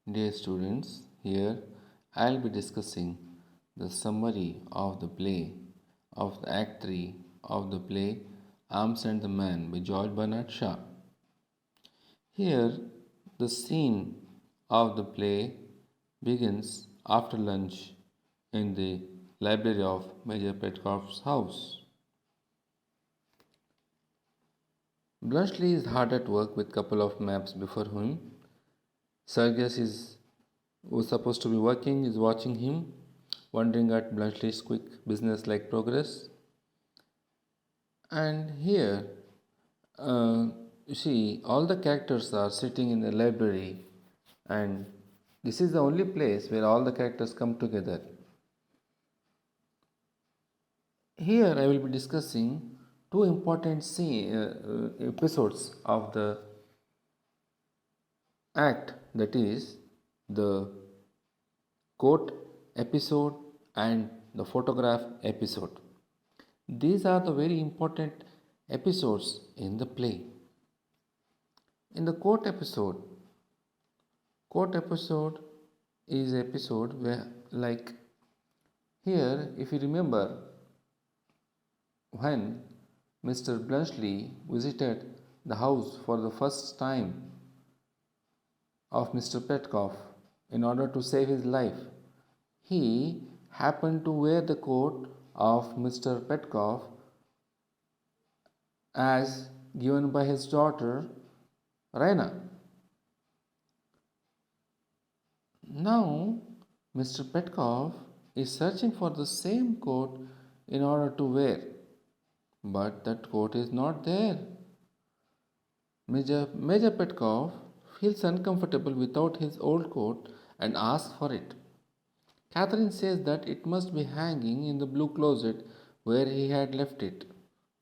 Dear students, here I'll be discussing the summary of the play of the Act 3 of the play Arms and the Man by George Bernard Shaw. Here, the scene of the play begins after lunch in the library of Major Petkoff's house. Bluntschli is hard at work with couple of maps before him. Sergius is who's supposed to be working is watching him, wondering at Bluntschli's quick business-like progress. And here, uh, you see, all the characters are sitting in the library, and this is the only place where all the characters come together. Here, I will be discussing two important episodes of the act, that is, the court episode and the photograph episode. These are the very important episodes in the play. In the court episode is episode where, like here, if you remember, when Mr. Bluntschli visited the house for the first time of Mr. Petkoff in order to save his life, he happened to wear the coat of Mr. Petkoff as given by his daughter Raina. Now, Mr. Petkoff is searching for the same coat in order to wear, but that coat is not there. Major Petkoff feels uncomfortable without his old coat and asks for it. Catherine says that it must be hanging in the blue closet where he had left it,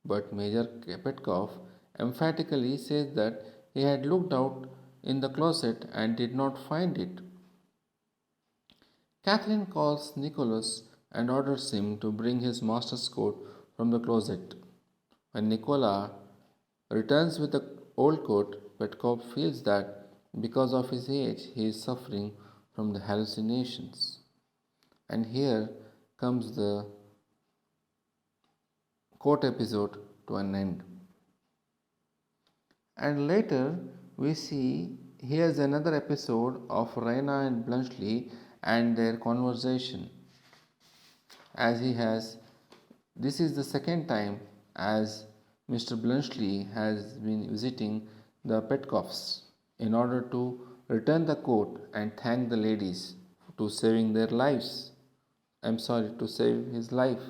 but Major Petkoff emphatically says that he had looked out in the closet and did not find it. Catherine calls Nicholas and orders him to bring his master's coat from the closet. When Nicola returns with the old coat, Petkoff feels that because of his age he is suffering from the hallucinations. And here comes the court episode to an end. And later we see here's another episode of Raina and Bluntschli and their conversation. As this is the second time as Mr. Bluntschli has been visiting the Petkoffs in order to return the coat and thank the ladies to saving their lives. To save his life.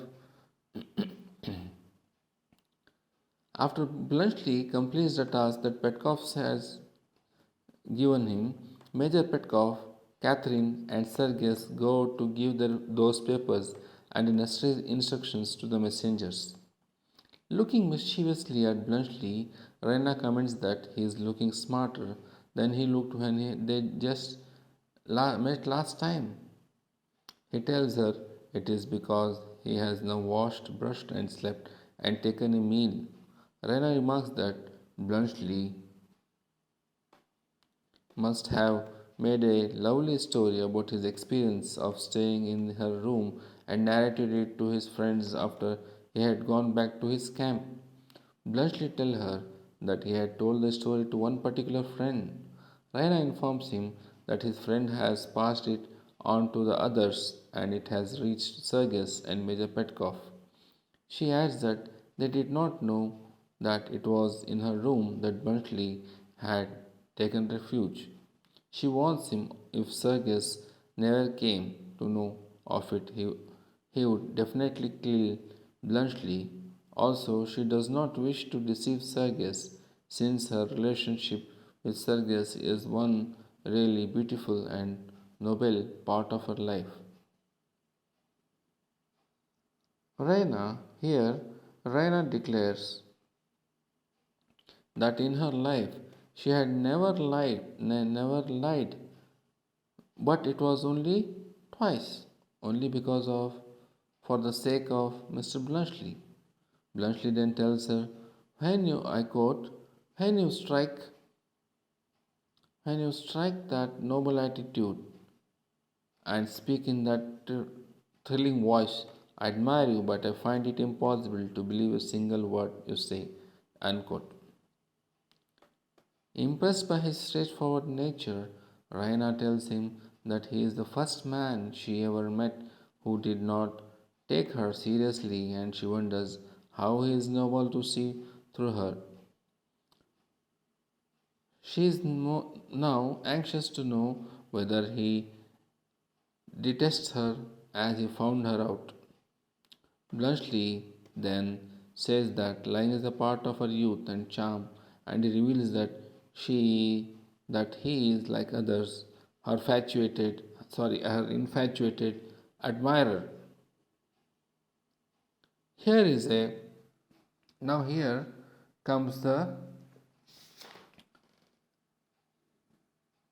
After Bluntschli completes the task that Petkoff has given him, Major Petkoff, Catherine, and Sergius go to give those papers and instructions to the messengers. Looking mischievously at Bluntschli, Raina comments that he is looking smarter than he looked when they just met last time. He tells her it is because he has now washed, brushed, and slept and taken a meal. Raina remarks that Bluntschli must have made a lovely story about his experience of staying in her room and narrated it to his friends after he had gone back to his camp. Bluntschli tells her that he had told the story to one particular friend. Raina informs him that his friend has passed it on to the others and it has reached Sergius and Major Petkoff. She adds that they did not know that it was in her room that Bluntschli had taken refuge. She warns him if Sergius never came to know of it, he would definitely kill Bluntschli. Also, she does not wish to deceive Sergius since her relationship with Sergius is one really beautiful and noble part of her life. Raina declares that in her life she had never lied, but it was only twice, only for the sake of Mr. Bluntschli. Bluntschli then tells her, I quote, when you strike When you strike that noble attitude and speak in that thrilling voice, I admire you, but I find it impossible to believe a single word you say. Unquote. Impressed by his straightforward nature, Raina tells him that he is the first man she ever met who did not take her seriously, and she wonders how he is able to see through her. She is now anxious to know whether he detests her as he found her out. Bluntschli then says that lying is a part of her youth and charm, and he reveals that he is like others, her infatuated admirer. Here is a Now here comes the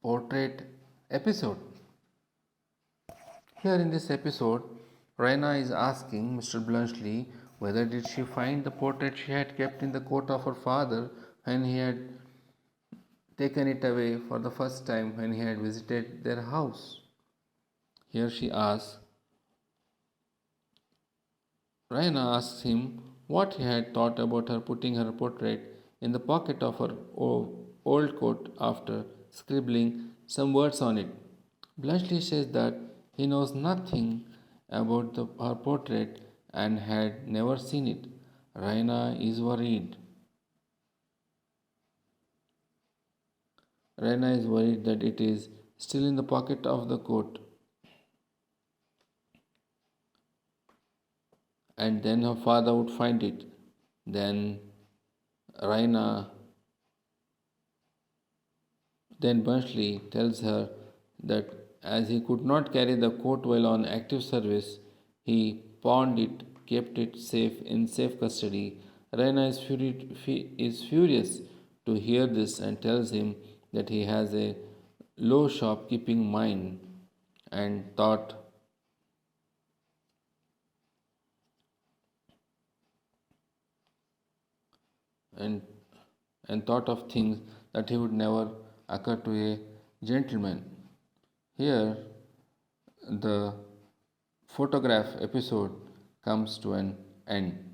portrait episode. Here in this episode, Raina is asking Mr. Bluntschli whether did she find the portrait she had kept in the coat of her father when he had taken it away for the first time when he had visited their house. Here Raina asks him what he had thought about her putting her portrait in the pocket of her old coat after scribbling some words on it. Bluntschli says that he knows nothing about her portrait and had never seen it. Raina is worried. Raina is worried that it is still in the pocket of the coat, and then her father would find it. Then Raina, then Bluntschli tells her that as he could not carry the coat while on active service, he pawned it, kept it safe in safe custody. Raina is furious to hear this and tells him that he has a low shopkeeping mind and and thought of things that he would never occur to a gentleman. Here, the photograph episode comes to an end.